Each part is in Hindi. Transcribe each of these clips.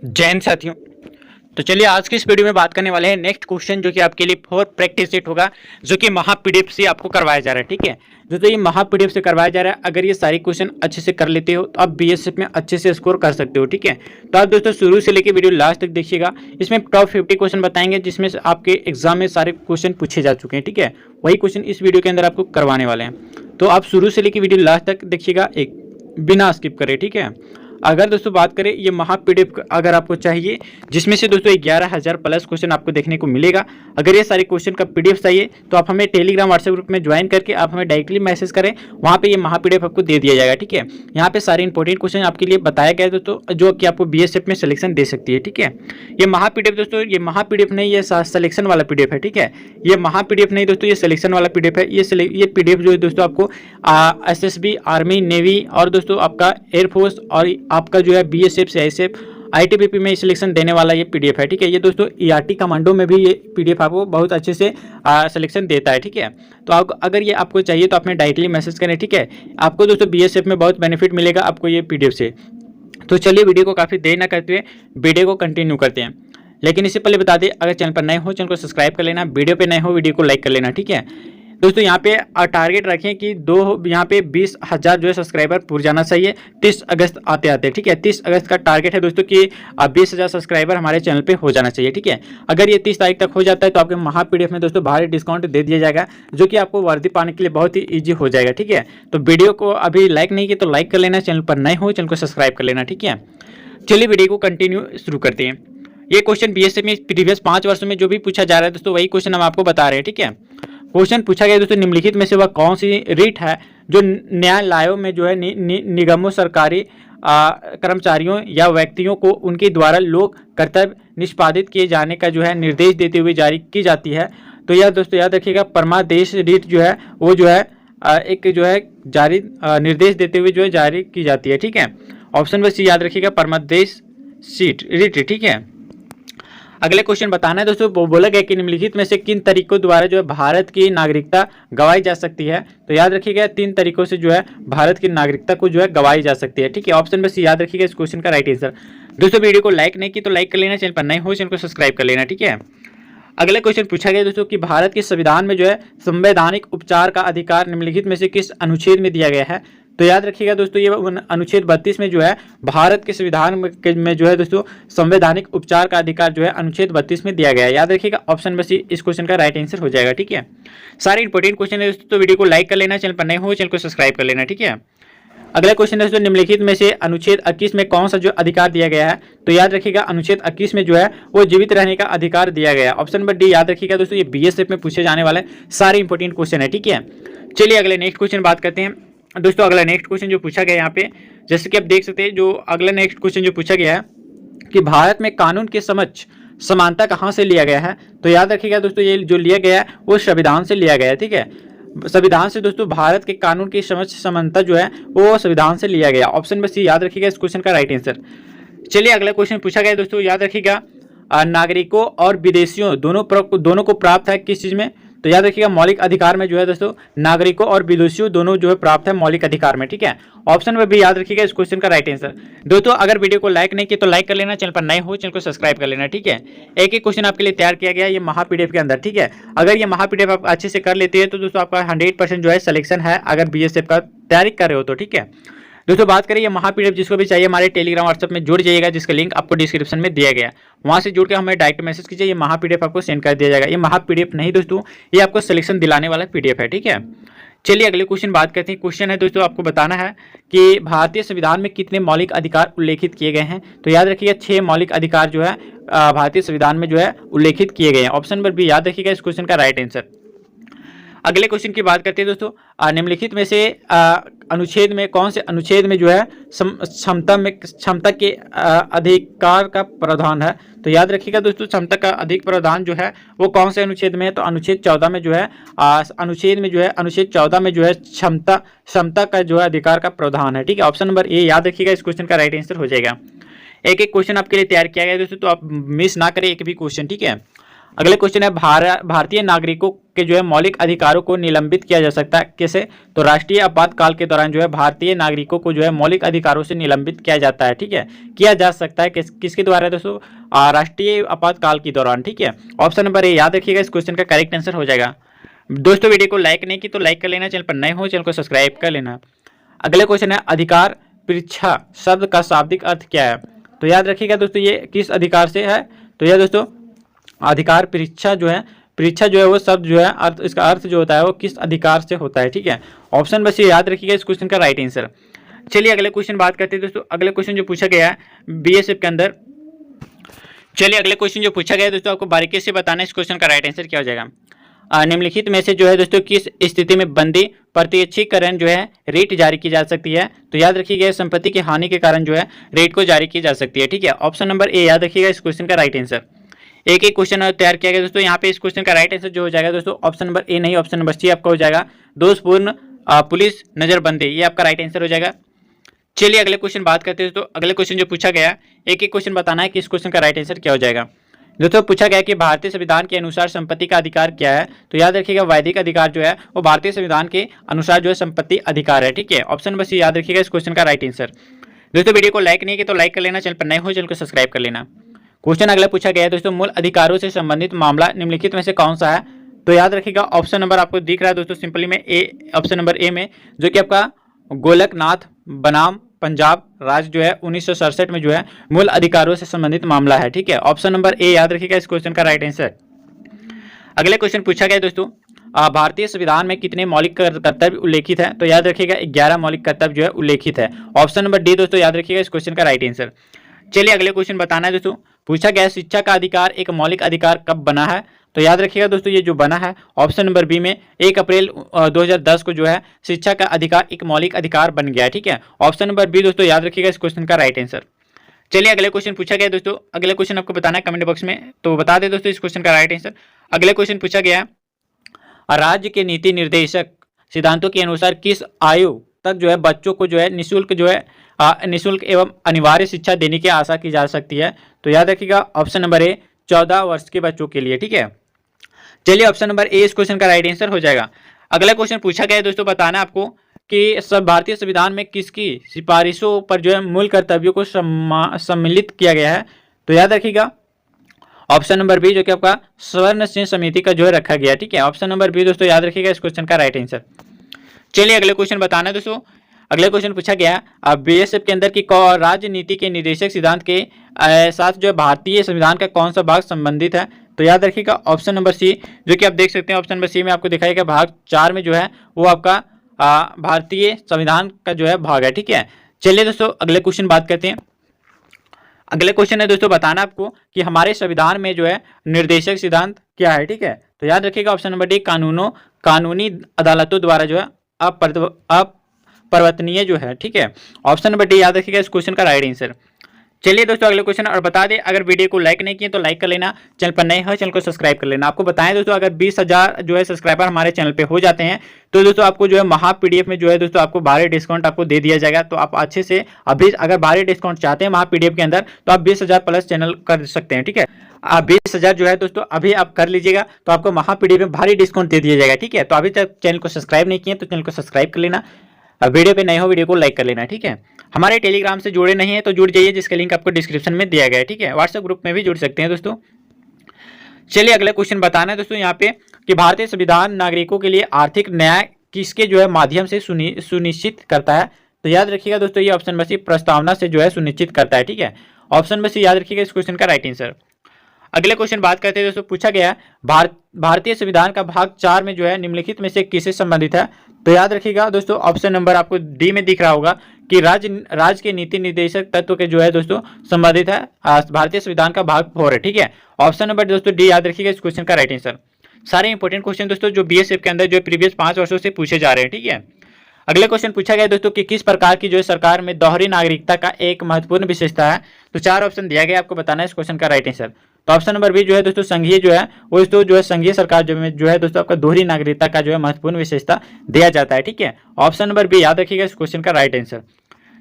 जैन साथियों, तो चलिए आज की इस वीडियो में बात करने वाले हैं नेक्स्ट क्वेश्चन जो कि आपके लिए फॉर प्रैक्टिस सेट होगा, जो कि महा पीडीएफ से आपको करवाया जा रहा है। ठीक है, जो ये महा पीडीएफ से करवाया जा रहा है, अगर ये सारी क्वेश्चन अच्छे से कर लेते हो तो आप बीएसएफ में अच्छे से स्कोर कर सकते हो। ठीक है, तो आप दोस्तों शुरू से लेकर वीडियो लास्ट तक देखिएगा। इसमें टॉप 50 क्वेश्चन बताएंगे जिसमें से आपके एग्जाम में सारे क्वेश्चन पूछे जा चुके हैं। ठीक है, वही क्वेश्चन इस वीडियो के अंदर आपको करवाने वाले हैं, तो आप शुरू से लेकर वीडियो लास्ट तक देखिएगा, एक बिना स्किप करें। ठीक है, अगर दोस्तों बात करें ये महा पीडीएफ अगर आपको चाहिए, जिसमें से दोस्तों 11,000 प्लस क्वेश्चन आपको देखने को मिलेगा। अगर ये सारे क्वेश्चन का पीडीएफ चाहिए तो आप हमें टेलीग्राम व्हाट्सएप ग्रुप में ज्वाइन करके आप हमें डायरेक्टली मैसेज करें, वहाँ पे ये महा पीडीएफ आपको दे दिया जाएगा। ठीक है, यहाँ पे सारे इंपॉर्टेंट क्वेश्चन आपके लिए बताया गया है दोस्तों, जो कि आपको बीएसएफ में सिलेक्शन दे सकती है। ठीक है, ये महा पीडीएफ दोस्तों, ये महा पीडीएफ नहीं, ये सिलेक्शन वाला पीडीएफ है। ठीक है, ये महा पीडीएफ नहीं दोस्तों, ये सिलेक्शन वाला पीडीएफ है। ये पीडीएफ जो है दोस्तों आपको एसएसबी, आर्मी, नेवी और दोस्तों आपका एयरफोर्स और आपका जो है बीएसएफ, सीआईएसएफ, आईटीबीपी में सिलेक्शन देने वाला ये पीडीएफ है। ठीक है, ये दोस्तों ईआरटी कमांडो में भी ये पीडीएफ आपको बहुत अच्छे से सिलेक्शन देता है। ठीक है, तो अगर ये आपको चाहिए तो आप हमें डायरेक्टली मैसेज करें। ठीक है, आपको दोस्तों बीएसएफ में बहुत बेनिफिट मिलेगा आपको ये पीडीएफ से। तो चलिए वीडियो को काफ़ी देर ना करते हुए वीडियो को कंटिन्यू करते हैं, लेकिन इससे पहले बता दें, अगर चैनल पर नए हो चैनल को सब्सक्राइब कर लेना, वीडियो पे नए हो वीडियो को लाइक कर लेना। ठीक है दोस्तों, यहाँ पे टारगेट रखें कि यहाँ पे 20,000 जो है सब्सक्राइबर पूरा जाना चाहिए 30 अगस्त आते आते। ठीक है, 30 अगस्त का टारगेट है दोस्तों कि 20,000 सब्सक्राइबर हमारे चैनल पे हो जाना चाहिए। ठीक है, अगर ये 30 तारीख तक हो जाता है तो आपके महा पीडीएफ में दोस्तों भारी डिस्काउंट दे दिया जाएगा, जो कि आपको वर्दी पाने के लिए बहुत ही ईजी हो जाएगा। ठीक है, तो वीडियो को अभी लाइक नहीं किया तो लाइक कर लेना, चैनल पर नए हो चैनल को सब्सक्राइब कर लेना। ठीक है, चलिए वीडियो को कंटिन्यू शुरू करते हैं। ये क्वेश्चन बीएसएफ में प्रीवियस 5 वर्षों में जो भी पूछा जा रहा है दोस्तों, वही क्वेश्चन हम आपको बता रहे हैं। ठीक है, क्वेश्चन पूछा गया दोस्तों, निम्नलिखित में से वह कौन सी रीट है जो न्यायालयों में जो है निगमों, सरकारी कर्मचारियों या व्यक्तियों को उनके द्वारा लोक कर्तव्य निष्पादित किए जाने का जो है निर्देश देते हुए जारी की जाती है। तो यह दोस्तों याद रखिएगा, परमादेश रीट जो है वो जो है एक जो है जारी निर्देश देते हुए जो है जारी की जाती है। ठीक है, ऑप्शन बस याद रखिएगा, परमादेश रीट। ठीक है, अगले क्वेश्चन बताना है दोस्तों, बोला गया कि निम्नलिखित में से किन तरीकों द्वारा जो है भारत की नागरिकता गवाई जा सकती है। तो याद रखिएगा 3 तरीकों से जो है भारत की नागरिकता को जो है गवाई जा सकती है। ठीक है, ऑप्शन बस याद रखिएगा इस क्वेश्चन का राइट आंसर। दोस्तों वीडियो को लाइक नहीं की तो लाइक कर लेना, चैनल पर नए हो चैनल को सब्सक्राइब कर लेना। ठीक है, अगले क्वेश्चन पूछा गया दोस्तों कि भारत के संविधान में जो है संवैधानिक उपचार का अधिकार निम्नलिखित में से किस अनुच्छेद में दिया गया है। तो याद रखिएगा दोस्तों, ये अनुच्छेद 32 में जो है भारत के संविधान में जो है दोस्तों संवैधानिक उपचार का अधिकार जो है अनुच्छेद 32 में दिया गया है। याद रखिएगा ऑप्शन बस इस क्वेश्चन का राइट आंसर हो जाएगा। ठीक है, सारे इंपॉर्टेंट क्वेश्चन है दोस्तों, तो वीडियो को लाइक कर लेना, चैनल पर नए हो चैनल को सब्सक्राइब कर लेना। ठीक है, अगला क्वेश्चन है दोस्तों, निम्नलिखित में से अनुच्छेद 21 में कौन सा जो अधिकार दिया गया है। तो याद रखिएगा अनुच्छेद 21 में जो है वो जीवित रहने का अधिकार दिया गया है। ऑप्शन नंबर डी याद रखिएगा दोस्तों, ये बीएसएफ में पूछे जाने वाले सारे इंपॉर्टेंट क्वेश्चन है। ठीक है, चलिए अगले नेक्स्ट क्वेश्चन बात करते हैं दोस्तों। अगला नेक्स्ट क्वेश्चन जो पूछा गया यहाँ पे, जैसे कि आप देख सकते हैं, जो अगला नेक्स्ट क्वेश्चन जो पूछा गया है कि भारत में कानून के समक्ष समानता कहाँ से लिया गया है। तो याद रखिएगा दोस्तों, ये जो लिया गया है वो संविधान से लिया गया है। ठीक है, संविधान से दोस्तों भारत के कानून की समक्ष समानता जो है वो संविधान से लिया गया। ऑप्शन बस याद रखिएगा इस क्वेश्चन का राइट आंसर। चलिए अगला क्वेश्चन पूछा गया दोस्तों, याद रखिएगा नागरिकों और विदेशियों दोनों को प्राप्त है किस चीज में। तो याद रखिएगा मौलिक अधिकार में जो है दोस्तों नागरिकों और विदेशियों दोनों जो है प्राप्त है मौलिक अधिकार में। ठीक है, ऑप्शन में भी याद रखिएगा इस क्वेश्चन का राइट आंसर। दोस्तों अगर वीडियो को लाइक नहीं किया तो लाइक कर लेना, चैनल पर नए हो चैनल को सब्सक्राइब कर लेना। ठीक है, एक एक क्वेश्चन आपके लिए तैयार किया गया है ये महा पीडीएफ के अंदर। ठीक है, अगर ये महा पीडीएफ आप अच्छे से कर लेते हैं तो दोस्तों आपका 100% जो है सिलेक्शन है, अगर बीएसएफ का तैयारी कर रहे हो तो। ठीक है दोस्तों, बात करें ये महा पीडीएफ जिसको भी चाहिए हमारे टेलीग्राम व्हाट्सएप में जुड़ जाइएगा, जिसका लिंक आपको डिस्क्रिप्शन में दिया गया है, वहां से जुड़ के हमें डायरेक्ट मैसेज कीजिए, ये महा पीडीएफ आपको सेंड कर दिया जाएगा। ये महा पीडीएफ नहीं दोस्तों, ये आपको सिलेक्शन दिलाने वाला पीडीएफ है। ठीक है, चलिए अगले क्वेश्चन बात करते हैं। क्वेश्चन है दोस्तों, आपको बताना है कि भारतीय संविधान में कितने मौलिक अधिकार उल्लेखित किए गए हैं। तो याद रखिएगा 6 मौलिक अधिकार जो है भारतीय संविधान में जो है उल्लेखित किए गए हैं। ऑप्शन नंबर बी याद रखिएगा इस क्वेश्चन का राइट आंसर। अगले क्वेश्चन की बात करते हैं दोस्तों, निम्नलिखित में से अनुच्छेद में कौन से अनुच्छेद में जो है क्षमता के अधिकार का प्रावधान है। तो याद रखिएगा दोस्तों, क्षमता का अधिक प्रावधान जो है वो कौन से अनुच्छेद में है। तो अनुच्छेद 14 में जो है अनुच्छेद 14 में जो है क्षमता का जो है अधिकार का प्रावधान है। ठीक है, ऑप्शन नंबर ए याद रखिएगा इस क्वेश्चन का राइट आंसर हो जाएगा। एक एक क्वेश्चन आपके लिए तैयार किया गया है दोस्तों, तो आप मिस ना करें एक भी क्वेश्चन। ठीक है, अगले क्वेश्चन है भारतीय नागरिकों के जो है मौलिक अधिकारों को निलंबित किया जा सकता है। कैसे? तो राष्ट्रीय आपातकाल के दौरान जो है भारतीय नागरिकों को जो है मौलिक अधिकारों से निलंबित किया जाता है। ठीक है, किया जा सकता है किसके द्वारा दोस्तों? राष्ट्रीय आपातकाल के दौरान। ठीक है, ऑप्शन नंबर ए याद रखिएगा, इस क्वेश्चन का करेक्ट आंसर हो जाएगा। दोस्तों वीडियो को लाइक नहीं की तो लाइक कर लेना, चैनल पर नए हो चैनल को सब्सक्राइब कर लेना। अगला क्वेश्चन है अधिकार परीक्षा शब्द का शाब्दिक अर्थ क्या है? तो याद रखिएगा दोस्तों ये किस अधिकार से है? तो यह दोस्तों अधिकार परीक्षा जो है वो शब्द जो है अर्थ, इसका अर्थ जो होता है वो किस अधिकार से होता है। ठीक है, ऑप्शन बस ये याद रखिएगा इस क्वेश्चन का राइट आंसर। चलिए अगले क्वेश्चन बात करते हैं दोस्तों। अगले क्वेश्चन जो पूछा गया है बीएसएफ के अंदर, चलिए अगले क्वेश्चन जो पूछा गया है दोस्तों आपको बारीकी से बताना इस क्वेश्चन का राइट आंसर क्या हो जाएगा। निम्नलिखित में से जो है दोस्तों किस स्थिति में बंदी प्रत्यक्षीकरण जो है रेट जारी की जा सकती है? तो याद रखिएगा संपत्ति की हानि के कारण जो है रेट को जारी की जा सकती है। ठीक है, ऑप्शन नंबर ए याद रखिएगा इस क्वेश्चन का राइट आंसर। एक एक क्वेश्चन तैयार किया गया दोस्तों, यहाँ पे इस क्वेश्चन का राइट आंसर जो हो जाएगा दोस्तों ऑप्शन नंबर ए नहीं, ऑप्शन नंबर सी आपका हो जाएगा दोषपूर्ण पुलिस नजरबंदी, ये आपका राइट आंसर हो जाएगा। चलिए अगले क्वेश्चन बात करते हैं दोस्तों। अगले क्वेश्चन जो पूछा गया एक एक क्वेश्चन बताना है कि इस क्वेश्चन का राइट आंसर क्या हो जाएगा। दोस्तों पूछा गया कि भारतीय संविधान के अनुसार संपत्ति का अधिकार क्या है? तो याद रखिएगा वैधिक अधिकार जो है वो भारतीय संविधान के अनुसार जो है संपत्ति अधिकार है। ठीक है, ऑप्शन नंबर सी याद रखिएगा इस क्वेश्चन का राइट आंसर। दोस्तों वीडियो को लाइक नहीं किया तो लाइक कर लेना, चैनल पर नए हो चैनल को सब्सक्राइब कर लेना। क्वेश्चन अगला पूछा गया है दोस्तों मूल अधिकारों से संबंधित मामला निम्नलिखित में से कौन सा है? तो याद रखिएगा ऑप्शन नंबर आपको दिख रहा है दोस्तों सिंपली में ए, ऑप्शन नंबर ए में, जो कि आपका गोलकनाथ बनाम पंजाब राज्य जो है 1967 में जो है मूल अधिकारों से संबंधित मामला है। ठीक है, ऑप्शन नंबर ए याद रखिएगा इस क्वेश्चन का राइट आंसर। अगले क्वेश्चन पूछा गया दोस्तों भारतीय संविधान में कितने मौलिक कर्तव्य उल्लेखित है? तो याद रखिएगा 11 मौलिक कर्तव्य जो है उल्लेखित है। ऑप्शन नंबर डी दोस्तों याद रखिएगा इस क्वेश्चन का राइट आंसर। चलिए अगले क्वेश्चन बताना है दोस्तों। पूछा गया शिक्षा का अधिकार एक मौलिक अधिकार कब बना है? तो याद रखिएगा दोस्तों ये जो बना है ऑप्शन नंबर बी में 1 अप्रैल 2010 को जो है शिक्षा का अधिकार एक मौलिक अधिकार बन गया है। ठीक है, ऑप्शन नंबर बी दोस्तों याद रखिएगा इस क्वेश्चन का राइट आंसर। चलिए अगले क्वेश्चन पूछा गया दोस्तों। अगले क्वेश्चन आपको बताना है कमेंट बॉक्स में, तो बता दें दोस्तों इस क्वेश्चन का राइट आंसर। अगले क्वेश्चन पूछा गया राज्य के नीति निर्देशक सिद्धांतों के अनुसार किस आयु तक जो है बच्चों को जो है निःशुल्क एवं अनिवार्य शिक्षा देने की आशा की जा सकती है? तो याद रखिएगा ऑप्शन नंबर ए 14 वर्ष के बच्चों के लिए। ठीक है, चलिए ऑप्शन नंबर ए इस क्वेश्चन का राइट आंसर हो जाएगा। अगला क्वेश्चन पूछा गया है दोस्तों बताना आपको कि सब भारतीय संविधान में किसकी सिफारिशों पर जो है मूल कर्तव्यों को सम्मिलित किया गया है? तो याद रखिएगा ऑप्शन नंबर बी जो कि आपका स्वर्ण सिंह समिति का जो है रखा गया। ठीक है, ऑप्शन नंबर बी दोस्तों याद रखिएगा इस क्वेश्चन का राइट आंसर। चलिए अगले क्वेश्चन बताना है दोस्तों। अगले क्वेश्चन पूछा गया बीएसएफ के अंदर की राजनीति के निर्देशक सिद्धांत के साथ जो है भारतीय संविधान का कौन सा भाग संबंधित है? तो याद रखिएगा ऑप्शन नंबर सी, जो कि आप देख सकते हैं ऑप्शन नंबर सी में आपको दिखाई गया भाग 4 में जो है वो आपका भारतीय संविधान का जो है भाग है। ठीक है, चलिए दोस्तों अगले क्वेश्चन बात करते हैं। अगले क्वेश्चन है दोस्तों बताना आपको कि हमारे संविधान में जो है निर्देशक सिद्धांत क्या है। ठीक है, तो याद रखिएगा ऑप्शन नंबर डी कानूनी अदालतों द्वारा जो है अपरिवर्तनीय जो है। ठीक है, ऑप्शन नंबर डी याद रखिएगा इस क्वेश्चन का राइट आंसर। चलिए दोस्तों अगले क्वेश्चन और बता दें, अगर वीडियो को लाइक नहीं किए तो लाइक कर लेना, चैनल पर नए हो चैनल को सब्सक्राइब कर लेना। आपको बताएं दोस्तों अगर 20,000 जो है सब्सक्राइबर हमारे चैनल पे हो जाते हैं तो दोस्तों आपको जो है महा पीडीएफ में जो है दोस्तों आपको भारी डिस्काउंट आपको दे दिया जाएगा। तो आप अच्छे से अभी अगर भारी डिस्काउंट चाहते हैं महा पीडीएफ के अंदर तो आप 20,000 प्लस चैनल कर सकते हैं। ठीक है, आप 20,000 जो है दोस्तों अभी आप कर लीजिएगा तो आपको महा पीडीएफ में भारी डिस्काउंट दे दिया जाएगा। ठीक है, तो अभी तक चैनल को सब्सक्राइब नहीं किए तो चैनल को सब्सक्राइब कर लेना, वीडियो पे नए हो वीडियो को लाइक कर लेना। ठीक है, हमारे टेलीग्राम से जुड़े नहीं है तो जुड़ जाइए, जिसका लिंक आपको डिस्क्रिप्शन में दिया गया है। ठीक है, व्हाट्सएप ग्रुप में भी जुड़ सकते हैं दोस्तों। चलिए अगला क्वेश्चन बताना है दोस्तों यहाँ पे कि भारतीय संविधान नागरिकों के लिए आर्थिक न्याय किसके जो है माध्यम से सुनिश्चित करता है? तो याद रखिएगा दोस्तों ये ऑप्शन नंबर सी प्रस्तावना से जो है सुनिश्चित करता है। ठीक है, ऑप्शन नंबर सी याद रखिएगा इस क्वेश्चन का राइट आंसर। अगले क्वेश्चन बात करते हैं दोस्तों। पूछा गया भारतीय संविधान का भाग 4 में जो है निम्नलिखित में से किससे संबंधित है? तो याद रखिएगा दोस्तों ऑप्शन नंबर आपको डी में दिख रहा होगा कि राज्य के नीति निर्देशक तत्व के जो है दोस्तों संबंधित है भारतीय संविधान का भाग 4 है। ठीक है, ऑप्शन नंबर दोस्तों डी याद रखिएगा इस क्वेश्चन का राइट आंसर। सारे इंपॉर्टेंट क्वेश्चन दोस्तों जो बीएसएफ के अंदर जो प्रीवियस 5 वर्षों से पूछे जा रहे हैं। ठीक है, अगले क्वेश्चन पूछा गया दोस्तों कि किस प्रकार की जो है सरकार में दोहरी नागरिकता का एक महत्वपूर्ण विशेषता है? तो 4 ऑप्शन दिया गया, आपको बताना है इस क्वेश्चन का राइट आंसर। तो ऑप्शन नंबर बी जो है दोस्तों संघीय जो है वो दोस्तों जो है संघीय सरकार जो है दोस्तों आपका दोहरी नागरिकता का जो है महत्वपूर्ण विशेषता दिया जाता है। ठीक है, ऑप्शन नंबर बी याद रखिएगा इस क्वेश्चन का राइट आंसर।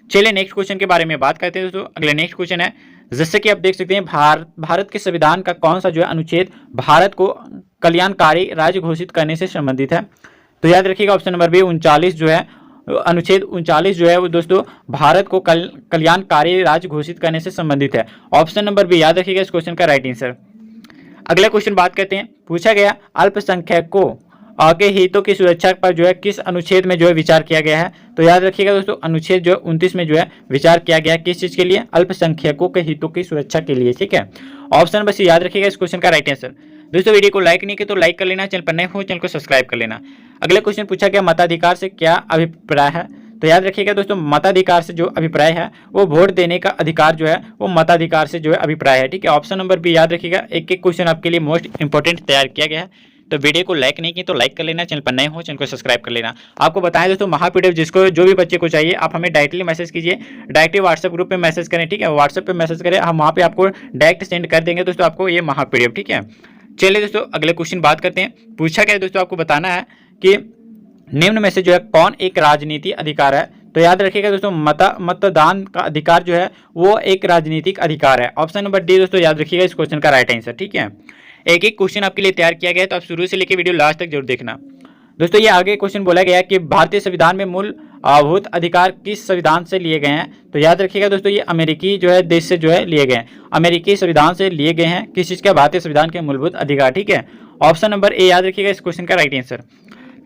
चलिए नेक्स्ट क्वेश्चन के बारे में बात करते हैं दोस्तों। अगले नेक्स्ट क्वेश्चन है, जैसे कि आप देख सकते हैं भारत के संविधान का कौन सा जो है अनुच्छेद भारत को कल्याणकारी राज्य घोषित करने से संबंधित है? तो याद रखिएगा ऑप्शन नंबर बी 39 जो है, अनुच्छेद 39 जो है वो दोस्तों भारत को कल्याणकारी राज्य घोषित करने से संबंधित है। ऑप्शन नंबर बी याद रखिएगा इस क्वेश्चन का राइट आंसर। अगला क्वेश्चन बात करते हैं, पूछा गया अल्पसंख्यकों के हितों की सुरक्षा पर जो है किस अनुच्छेद में जो है विचार किया गया है? तो याद रखिएगा दोस्तों अनुच्छेद जो 29 में जो है विचार किया गया है, किस चीज के लिए? अल्पसंख्यकों के हितों की सुरक्षा के लिए, ठीक है। ऑप्शन बस याद रखिएगा इस क्वेश्चन का राइट आंसर। दोस्तों वीडियो को लाइक नहीं किया तो लाइक कर लेना, चैनल पर नए हो चैनल को सब्सक्राइब कर लेना। अगला क्वेश्चन पूछा गया मताधिकार से क्या अभिप्राय है? तो याद रखिएगा दोस्तों मताधिकार से जो अभिप्राय है वो वोट देने का अधिकार जो है वो मताधिकार से जो है अभिप्राय है, ठीक है। ऑप्शन नंबर बी याद रखिएगा, एक एक क्वेश्चन आपके लिए मोस्ट इंपोर्टेंट तैयार किया गया है। तो वीडियो को लाइक नहीं की तो लाइक कर लेना, चैनल पर नए हो चैनल को सब्सक्राइब कर लेना। आपको बताएं दोस्तों महापीडीएफ जिसको जो भी बच्चे को चाहिए आप हमें डायरेक्टली मैसेज कीजिए, डायरेक्टली व्हाट्सएप ग्रुप पे मैसेज करें, ठीक है। व्हाट्सएप पे मैसेज करें, हम वहाँ पे आपको डायरेक्ट सेंड कर देंगे दोस्तों आपको ये महापीडीएफ, ठीक है। चलिए दोस्तों अगले क्वेश्चन बात करते हैं। पूछा गया दोस्तों आपको बताना है कि निम्न में से जो है कौन एक राजनीति अधिकार है? तो याद रखिएगा दोस्तों मतदान का अधिकार जो है वो एक राजनीतिक अधिकार है। ऑप्शन नंबर डी दोस्तों याद रखिएगा इस क्वेश्चन का राइट आंसर, ठीक है। एक एक क्वेश्चन आपके लिए तैयार किया गया है तो आप शुरू से लेकर वीडियो लास्ट तक जरूर देखना। दोस्तों ये आगे क्वेश्चन बोला गया है कि भारतीय संविधान में मूलभूत अधिकार किस संविधान से लिए गए हैं? तो याद रखिएगा दोस्तों ये अमेरिकी जो है देश से जो है लिए गए हैं, अमेरिकी संविधान से लिए गए हैं। किस चीज का? भारतीय संविधान के मूलभूत अधिकार, ठीक है। ऑप्शन नंबर ए याद रखिएगा इस क्वेश्चन का राइट आंसर।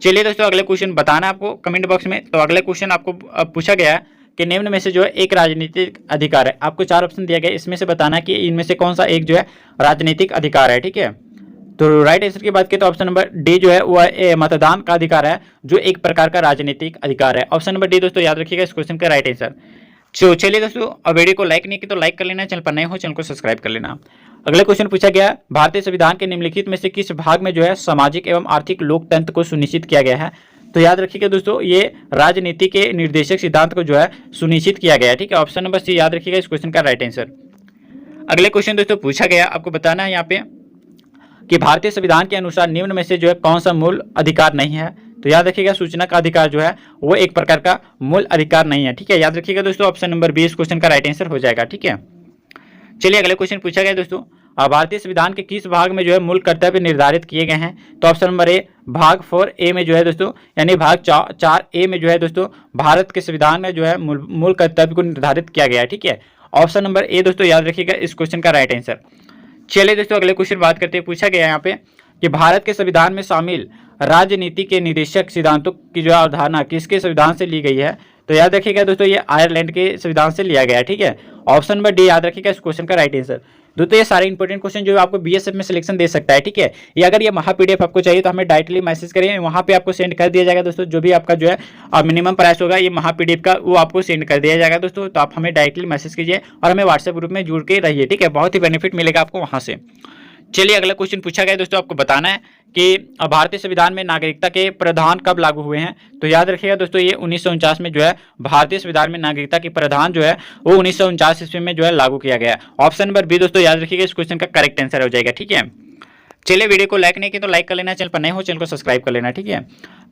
चलिए दोस्तों अगले क्वेश्चन बताना आपको कमेंट बॉक्स में। तो अगला क्वेश्चन आपको पूछा गया है कि निम्न में से जो है एक राजनीतिक अधिकार है। आपको 4 ऑप्शन दिया गया, इसमें से बताना कि इनमें से कौन सा एक जो है राजनीतिक अधिकार है, ठीक है। तो राइट आंसर की बात करें तो ऑप्शन नंबर डी जो है वो मतदान का अधिकार है, जो एक प्रकार का राजनीतिक अधिकार है। ऑप्शन नंबर डी दोस्तों याद रखिएगा इस क्वेश्चन का राइट आंसर। चलिए दोस्तों अब वीडियो को लाइक नहीं की तो लाइक कर लेना, चैनल पर नए हो चैनल को सब्सक्राइब कर लेना। अगला क्वेश्चन पूछा गया भारतीय संविधान के निम्नलिखित में से किस भाग में जो है सामाजिक एवं आर्थिक लोकतंत्र को सुनिश्चित किया गया है? तो याद रखिएगा दोस्तों ये राजनीति के निर्देशक सिद्धांत को जो है सुनिश्चित किया गया है, ठीक है। ऑप्शन नंबर सी याद रखिएगा इस क्वेश्चन का राइट आंसर। अगले क्वेश्चन दोस्तों पूछा गया, आपको बताना है यहाँ पे कि भारतीय संविधान के अनुसार निम्न में से जो है कौन सा मूल अधिकार नहीं है? तो याद रखिएगा सूचना का अधिकार जो है वो एक प्रकार का मूल अधिकार नहीं है, ठीक है। याद रखिएगा दोस्तों ऑप्शन नंबर 20 क्वेश्चन का राइट आंसर हो जाएगा, ठीक है। चलिए अगले क्वेश्चन पूछा गया दोस्तों भारतीय संविधान के किस भाग में जो है मूल कर्तव्य निर्धारित किए गए हैं? तो ऑप्शन नंबर ए भाग 4A में जो है दोस्तों यानी भाग 4A में जो है दोस्तों भारत के संविधान में जो है मूल कर्तव्य को निर्धारित किया गया है, ठीक है। ऑप्शन नंबर ए दोस्तों याद रखिएगा इस क्वेश्चन का राइट आंसर। चलिए दोस्तों अगले क्वेश्चन बात करते हैं। पूछा गया यहाँ पे कि भारत के संविधान में शामिल राजनीति के निदेशक सिद्धांतों की जो अवधारणा किसके संविधान से ली गई है? तो याद रखिएगा दोस्तों ये आयरलैंड के संविधान से लिया गया है, ठीक है। ऑप्शन नंबर डी याद रखिएगा इस क्वेश्चन का राइट आंसर। दोस्तों ये सारे इंपॉर्टेंट क्वेश्चन जो आपको बीएसएफ में सिलेक्शन दे सकता है, ठीक है। ये अगर ये महापीडीएफ आपको चाहिए तो हमें डायरेक्टली मैसेज करें, वहाँ पे आपको सेंड कर दिया जाएगा दोस्तों। जो भी आपका जो है मिनिमम प्राइस होगा ये महापीडीएफ का वो आपको सेंड कर दिया जाएगा दोस्तों। तो आप हमें डायरेक्टली मैसेज कीजिए और हमें व्हाट्सएप ग्रुप में जुड़ के रहिए, ठीक है। बहुत ही बेनिफिट मिलेगा आपको वहाँ से। चलिए अगला क्वेश्चन पूछा गया दोस्तों, आपको बताना है कि भारतीय संविधान में नागरिकता के प्रावधान कब लागू हुए हैं? तो याद रखिएगा दोस्तों ये 1949 में जो है भारतीय संविधान में नागरिकता के प्रावधान जो है वो 1949 ईस्वी में जो है लागू किया गया। ऑप्शन नंबर बी दोस्तों याद रखिएगा इस क्वेश्चन का करेक्ट आंसर हो जाएगा, ठीक है। चलिए वीडियो को लाइक नहीं किया तो लाइक कर लेना, चैनल पर नए हो चैनल को सब्सक्राइब कर लेना, ठीक है।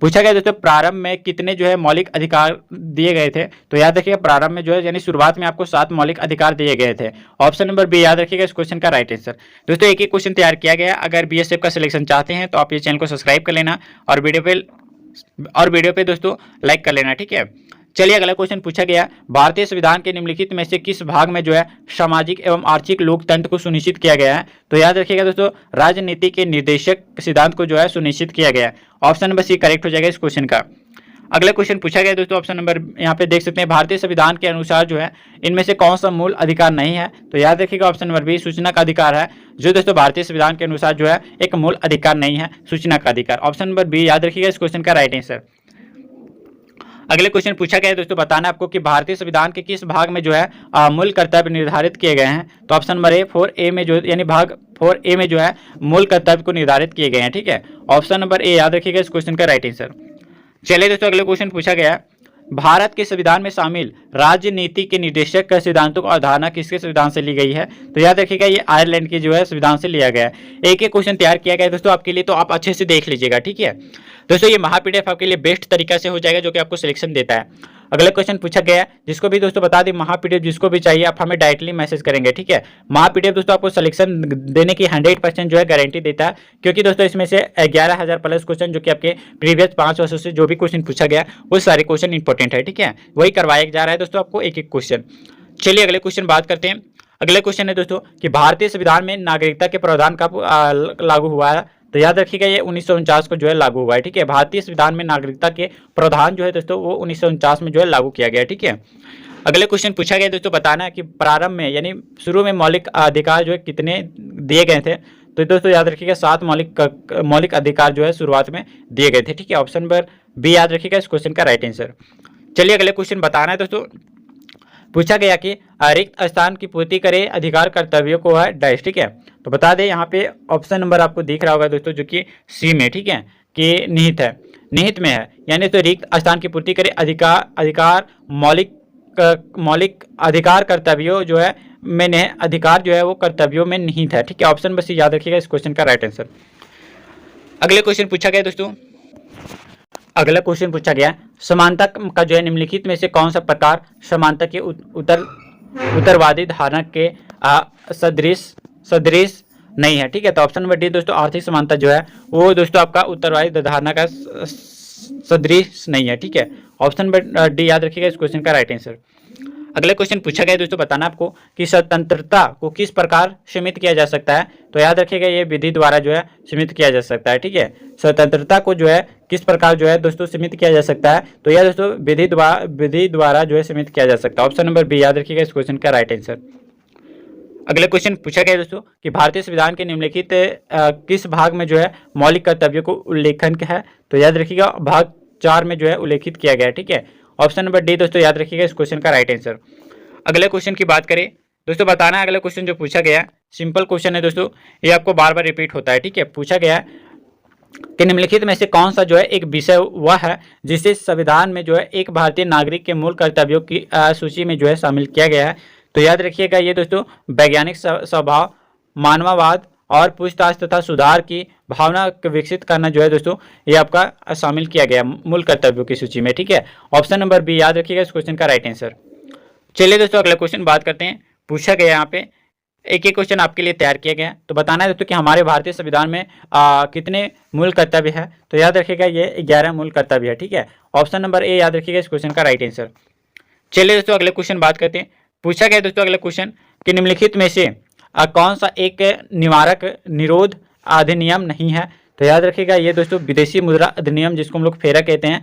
पूछा गया दोस्तों प्रारंभ में कितने जो है मौलिक अधिकार दिए गए थे? तो याद रखिएगा प्रारंभ में जो है यानी शुरुआत में आपको 7 मौलिक अधिकार दिए गए थे। ऑप्शन नंबर बी याद रखिएगा इस क्वेश्चन का राइट आंसर। दोस्तों एक क्वेश्चन तैयार किया गया, अगर बीएसएफ का सिलेक्शन चाहते हैं तो आप ये चैनल को सब्सक्राइब कर लेना और वीडियो पे दोस्तों लाइक कर लेना, ठीक है। चलिए अगला क्वेश्चन पूछा गया भारतीय संविधान के निम्नलिखित में से किस भाग में जो है सामाजिक एवं आर्थिक लोकतंत्र को सुनिश्चित किया गया है? तो याद रखिएगा दोस्तों राजनीति के निर्देशक सिद्धांत को जो है सुनिश्चित किया गया है। ऑप्शन नंबर सी करेक्ट हो जाएगा इस क्वेश्चन का। अगला क्वेश्चन पूछा गया दोस्तों ऑप्शन नंबर यहाँ पे देख सकते हैं भारतीय संविधान के अनुसार जो है इनमें से कौन सा मूल अधिकार नहीं है? तो याद रखिएगा ऑप्शन नंबर बी सूचना का अधिकार है, जो दोस्तों भारतीय संविधान के अनुसार जो है एक मूल अधिकार नहीं है, सूचना का अधिकार। ऑप्शन नंबर बी याद रखिएगा इस क्वेश्चन का राइट आंसर। अगले क्वेश्चन पूछा गया है दोस्तों बताना आपको कि भारतीय संविधान के किस भाग में जो है मूल कर्तव्य निर्धारित किए गए हैं? तो ऑप्शन नंबर ए 4A में जो यानी भाग 4A में जो है मूल कर्तव्य को निर्धारित किए गए हैं, ठीक है। ऑप्शन नंबर ए याद रखिएगा इस क्वेश्चन का राइट आंसर। चलिए दोस्तों अगले क्वेश्चन पूछा गया भारत के संविधान में शामिल राजनीति के निर्देशक सिद्धांतों की अवधारणा किसके संविधान से ली गई है? तो याद रखिएगा ये आयरलैंड के जो है संविधान से लिया गया है। एक एक क्वेश्चन तैयार किया गया है दोस्तों आपके लिए, तो आप अच्छे से देख लीजिएगा, ठीक है। दोस्तों ये महापीडीएफ आपके लिए बेस्ट तरीका से हो जाएगा जो कि आपको सिलेक्शन देता है। अगला क्वेश्चन पूछा गया है, जिसको भी दोस्तों बता दें महापीडीएफ जिसको भी चाहिए आप हमें डायरेक्टली मैसेज करेंगे, ठीक है। महापीडीएफ दोस्तों आपको सिलेक्शन देने की 100% जो है गारंटी देता है, क्योंकि दोस्तों इसमें से 11,000 प्लस क्वेश्चन जो कि आपके प्रीवियस 5 वर्षों से जो भी क्वेश्चन पूछा गया वो सारे क्वेश्चन इंपॉर्टेंट है, ठीक है। वही करवाया जा रहा है दोस्तों आपको एक एक क्वेश्चन। चलिए अगले क्वेश्चन बात करते हैं। अगले क्वेश्चन है दोस्तों कि भारतीय संविधान में नागरिकता के प्रावधान कब लागू हुआ है। तो याद रखिएगा ये 1949 को जो है लागू हुआ है, ठीक है। भारतीय संविधान में नागरिकता के प्रावधान जो है दोस्तों वो 1949 में जो है लागू किया गया, ठीक है। अगले क्वेश्चन पूछा गया दोस्तों बताना है कि प्रारंभ में यानी शुरू में मौलिक अधिकार जो है कितने दिए गए थे। तो दोस्तों याद रखिएगा 7 मौलिक अधिकार जो है शुरुआत में दिए गए थे, ठीक है। ऑप्शन नंबर बी याद रखिएगा इस क्वेश्चन का राइट आंसर। चलिए अगले क्वेश्चन बताना है दोस्तों, पूछा गया कि रिक्त स्थान की पूर्ति करे अधिकार कर्तव्यों को है डैश, ठीक है। तो बता दें यहाँ पे ऑप्शन नंबर आपको दिख रहा होगा दोस्तों जो कि सी में, ठीक है, कि निहित है, निहित में है, यानी तो रिक्त स्थान की पूर्ति करे अधिकार मौलिक अधिकार कर्तव्यों जो है में अधिकार जो है वो कर्तव्यों में निहित है, ठीक है। ऑप्शन बस याद रखिएगा इस क्वेश्चन का राइट आंसर। अगले क्वेश्चन पूछा गया दोस्तों, अगला क्वेश्चन पूछा गया समानता का जो है निम्नलिखित में से कौन सा प्रकार समानता के उत्तरवादी धारणा के सदृश नहीं है, ठीक है। तो ऑप्शन नंबर डी दोस्तों आर्थिक समानता जो है वो दोस्तों आपका उत्तरवादी धारणा का सदृश नहीं है, ठीक है। ऑप्शन नंबर डी याद रखिएगा इस क्वेश्चन का राइट आंसर। अगले क्वेश्चन पूछा गया दोस्तों बताना आपको कि स्वतंत्रता को किस प्रकार सीमित किया जा सकता है। तो याद रखिएगा ये विधि द्वारा जो है सीमित किया जा सकता है, ठीक है। स्वतंत्रता को जो है किस प्रकार जो है दोस्तों सीमित किया जा सकता है। तो यह दोस्तों विधि द्वारा जो है सीमित किया जा सकता है। ऑप्शन नंबर बी याद रखिएगा इस क्वेश्चन का राइट आंसर। अगले क्वेश्चन पूछा गया दोस्तों कि भारतीय संविधान के निम्नलिखित किस भाग में जो है मौलिक कर्तव्यों को उल्लेखन है। तो याद रखिएगा भाग 4 में जो है उल्लेखित किया गया है, ठीक है। ऑप्शन नंबर डी दोस्तों याद रखिएगा इस क्वेश्चन का राइट आंसर। अगले क्वेश्चन की बात करें दोस्तों बताना है, अगला क्वेश्चन जो पूछा गया सिंपल क्वेश्चन है दोस्तों, ये आपको बार बार रिपीट होता है, ठीक है। पूछा गया कि निम्नलिखित में से कौन सा जो है एक विषय वह है जिसे संविधान में जो है एक भारतीय नागरिक के मूल कर्तव्यों की सूची में जो है शामिल किया गया है। तो याद रखिएगा ये दोस्तों वैज्ञानिक स्वभाव, मानववाद और पूछताछ तथा सुधार की भावना विकसित करना जो है दोस्तों ये आपका शामिल किया गया मूल कर्तव्यों की सूची में, ठीक है। ऑप्शन नंबर बी याद रखिएगा इस क्वेश्चन का राइट आंसर। चलिए दोस्तों अगला क्वेश्चन बात करते हैं। पूछा गया यहाँ पे एक एक क्वेश्चन आपके लिए तैयार किया गया, तो बताना है दोस्तों कि हमारे भारतीय संविधान में कितने मूल कर्तव्य है। तो याद रखिएगा ये 11 मूल कर्तव्य है, ठीक है। ऑप्शन नंबर ए याद रखिएगा इस क्वेश्चन का राइट आंसर। चलिए दोस्तों अगले क्वेश्चन बात करते हैं। पूछा गया दोस्तों अगला क्वेश्चन कि निम्नलिखित में से कौन सा एक निवारक निरोध अधिनियम नहीं है। तो याद रखिएगा ये दोस्तों विदेशी मुद्रा अधिनियम जिसको हम लोग फेरा कहते हैं,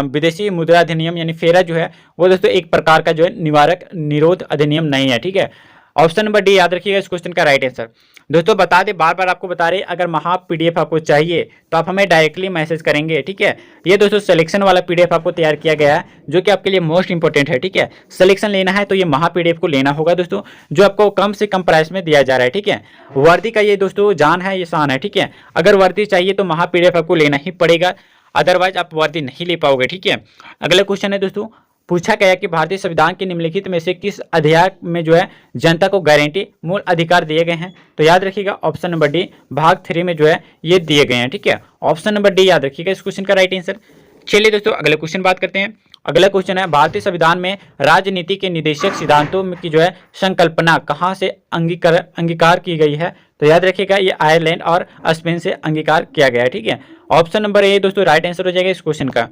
विदेशी मुद्रा अधिनियम यानी फेरा जो है वो दोस्तों एक प्रकार का जो है निवारक निरोध अधिनियम नहीं है, ठीक है। ऑप्शन नंबर डी याद रखिएगा इस क्वेश्चन का राइट आंसर। दोस्तों बता दें बार बार आपको बता रहे अगर महा पीडीएफ आपको चाहिए तो आप हमें डायरेक्टली मैसेज करेंगे, ठीक है। ये दोस्तों सिलेक्शन वाला पीडीएफ आपको तैयार किया गया है जो कि आपके लिए मोस्ट इंपॉर्टेंट है, ठीक है। सिलेक्शन लेना है तो ये महा पीडीएफ को लेना होगा दोस्तों, जो आपको कम से कम प्राइस में दिया जा रहा है, ठीक है। वर्दी का ये दोस्तों जान है, ये शान है, ठीक है। अगर वर्दी चाहिए तो महा पीडीएफ आपको लेना ही पड़ेगा, अदरवाइज आप वर्दी नहीं ले पाओगे, ठीक है। अगला क्वेश्चन है दोस्तों, पूछा गया कि भारतीय संविधान के निम्नलिखित में से किस अध्याय में जो है जनता को गारंटी मूल अधिकार दिए गए हैं। तो याद रखिएगा ऑप्शन नंबर डी भाग 3 में जो है ये दिए गए हैं, ठीक है। ऑप्शन नंबर डी याद रखिएगा इस क्वेश्चन का राइट आंसर। चलिए दोस्तों अगले क्वेश्चन बात करते हैं। अगला क्वेश्चन है भारतीय संविधान में राजनीति के निदेशक सिद्धांतों की जो है संकल्पना कहाँ से अंगीकार की गई है। तो याद रखिएगा ये आयरलैंड और स्पेन से अंगीकार किया गया है, ठीक है। ऑप्शन नंबर ए दोस्तों राइट आंसर हो जाएगा इस क्वेश्चन का।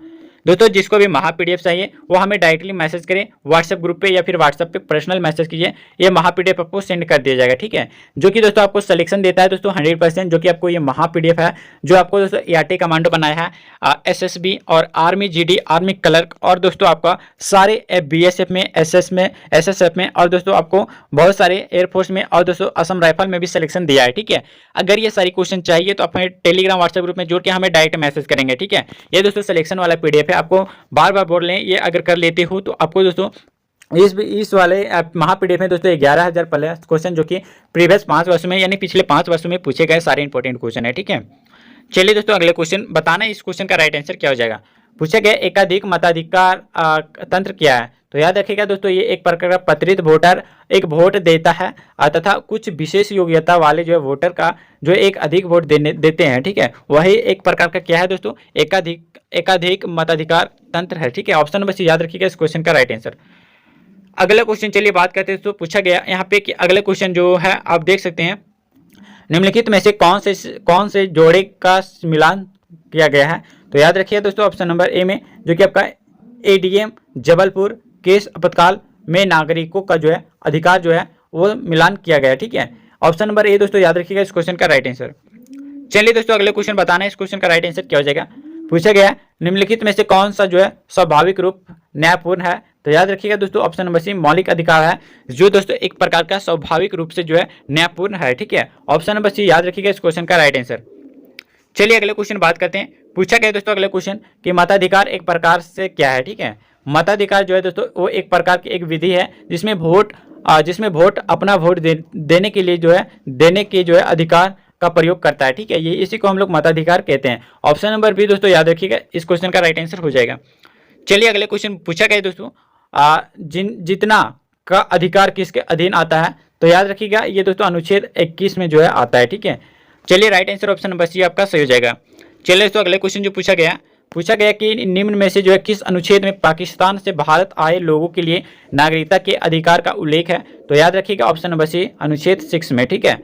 दोस्तों जिसको भी महा पीडीएफ चाहिए वो हमें डायरेक्टली मैसेज करें व्हाट्सएप ग्रुप पे या फिर व्हाट्सएप पे पर्सनल मैसेज कीजिए, ये महा पीडीएफ आपको सेंड कर दिया जाएगा, ठीक है। जो कि दोस्तों आपको सिलेक्शन देता है दोस्तों 100%, जो कि आपको ये महा पीडीएफ है जो आपको दोस्तों एआरटी कमांडो बनाया है, एसएसबी और आर्मी जीडी आर्मी क्लर्क और दोस्तों आपका सारे बीएसएफ में एसएसएफ में और दोस्तों आपको बहुत सारे एयरफोर्स में और दोस्तों असम राइफल में भी सिलेक्शन दिया है, ठीक है। अगर ये सारी क्वेश्चन चाहिए तो आप हमें टेलीग्राम व्हाट्सएप ग्रुप में जुड़ के हमें डायरेक्ट मैसेज करेंगे, ठीक है। ये दोस्तों सिलेक्शन वाला पीडीएफ है, आपको बार बार बोल लें ये अगर कर लेते हो तो आपको दोस्तों इस वाले महा पीडीएफ में दोस्तों 11,000 प्लस क्वेश्चन जो कि प्रीवियस 5 वर्षों में यानी पिछले 5 वर्षों में पूछे गए सारे इंपॉर्टेंट क्वेश्चन है, ठीक है। चलिए दोस्तों अगले क्वेश्चन बताना इस क्वेश्चन का राइट आंसर क्या हो जाएगा। पूछा गया एकाधिक मताधिकार तंत्र क्या है? तो याद रखिएगा दोस्तों, ये एक प्रकार का पत्रित वोटर एक वोट देता है तथा कुछ विशेष योग्यता वाले जो है वोटर का जो एक अधिक वोट देते हैं, ठीक है, वही एक प्रकार का क्या है दोस्तों, एकाधिक मताधिकार तंत्र है, ठीक है। ऑप्शन नंबर सी याद रखिएगा इस क्वेश्चन का राइट आंसर। अगला क्वेश्चन चलिए बात करते हैं। तो पूछा गया यहाँ पे कि अगले क्वेश्चन जो है आप देख सकते हैं, निम्नलिखित में से कौन से जोड़े का मिलान किया गया है? तो याद रखिए दोस्तों ऑप्शन नंबर ए में, जो कि आपका एडीएम जबलपुर केस आपातकाल में नागरिकों का जो है अधिकार जो है वो मिलान किया गया है, ठीक है। ऑप्शन नंबर ए दोस्तों याद रखिएगा इस क्वेश्चन का राइट आंसर। चलिए दोस्तों अगले क्वेश्चन बताना है इस क्वेश्चन का राइट आंसर क्या हो जाएगा। पूछा गया निम्नलिखित में से कौन सा जो है स्वाभाविक रूप न्यायपूर्ण है? तो याद रखिएगा दोस्तों ऑप्शन नंबर सी मौलिक अधिकार है, जो दोस्तों एक प्रकार का स्वाभाविक रूप से जो है न्यायपूर्ण है, ठीक है। ऑप्शन नंबर सी याद रखिएगा इस क्वेश्चन का राइट आंसर। चलिए अगले क्वेश्चन बात करते हैं। पूछा गया दोस्तों अगले क्वेश्चन कि मताधिकार एक प्रकार से क्या है, ठीक है। मताधिकार जो है दोस्तों वो एक प्रकार की एक विधि है जिसमें वोट अपना वोट देने के लिए जो है अधिकार का प्रयोग करता है, ठीक है। ये इसी को हम लोग मताधिकार कहते हैं। ऑप्शन नंबर बी दोस्तों याद रखिएगा इस क्वेश्चन का राइट आंसर हो जाएगा। चलिए अगले क्वेश्चन पूछा गया दोस्तों, जितना का अधिकार किसके अधीन आता है? तो याद रखिएगा ये दोस्तों अनुच्छेद 21 में जो है आता है, ठीक है। चलिए right answer option number C आपका सही हो जाएगा। चलिए दोस्तों अगले क्वेश्चन जो पूछा गया कि निम्न में से जो है किस अनुच्छेद में पाकिस्तान से भारत आए लोगों के लिए नागरिकता के अधिकार का उल्लेख है? तो याद रखिएगा ऑप्शन नंबर सी अनुच्छेद 6 में, ठीक है।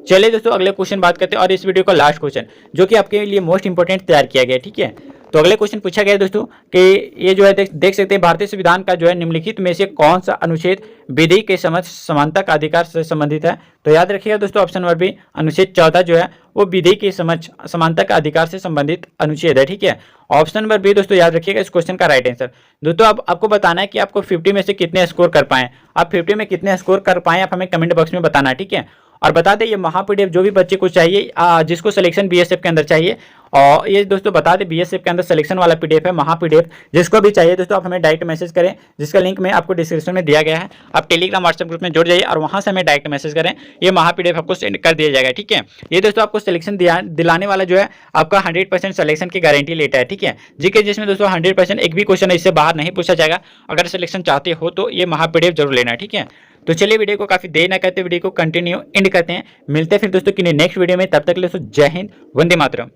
चलिए दोस्तों अगले क्वेश्चन बात करते हैं और इस वीडियो का लास्ट क्वेश्चन जो कि आपके लिए मोस्ट इंपोर्टेंट तैयार किया गया है, ठीक है। तो अगले क्वेश्चन पूछा गया दोस्तों कि ये जो है देख सकते हैं भारतीय संविधान का जो है निम्नलिखित में से कौन सा अनुच्छेद विधि के समझ समानता का अधिकार से संबंधित है? तो याद रखिएगा दोस्तों ऑप्शन नंबर बी अनुच्छेद 14 जो है वो विधि के समझ समानता का अधिकार से संबंधित अनुच्छेद है, ठीक है। ऑप्शन नंबर बी दोस्तों याद रखिएगा इस क्वेश्चन का राइट आंसर। दोस्तों अब आपको बताना है कि आपको 50 में से कितने स्कोर कर पाए। आप 50 में कितने स्कोर कर पाए आप हमें कमेंट बॉक्स में बताना है, ठीक है। और बता दें ये महापीडीएफ जो भी बच्चे को चाहिए जिसको सिलेक्शन बीएसएफ के अंदर चाहिए, और ये दोस्तों बता दें बीएसएफ के अंदर सिलेक्शन वाला पीडीएफ है महापीडीएफ, जिसको भी चाहिए दोस्तों आप हमें डायरेक्ट मैसेज करें, जिसका लिंक मैं आपको डिस्क्रिप्शन में दिया गया है। आप टेलीग्राम व्हाट्सएप ग्रुप में जुड़ जाइए और वहां से हमें डायरेक्ट मैसेज करें, ये महापीडीएफ आपको सेंड कर दिया जाएगा, ठीक है। ये दोस्तों आपको सिलेक्शन दिलाने वाला जो है आपका 100% सिलेक्शन की गारंटी लेता है, ठीक है। जीके जिसमें दोस्तों 100% एक भी क्वेश्चन इससे बाहर नहीं पूछा जाएगा। अगर सिलेक्शन चाहते हो तो ये महापीडीएफ जरूर लेना है, ठीक है। तो चलिए वीडियो को काफी देर ना करते वीडियो को कंटिन्यू एंड करते हैं। मिलते हैं फिर दोस्तों कि नेक्स्ट वीडियो में, तब तक के लिए दोस्तों जय हिंद, वंदे मातरम।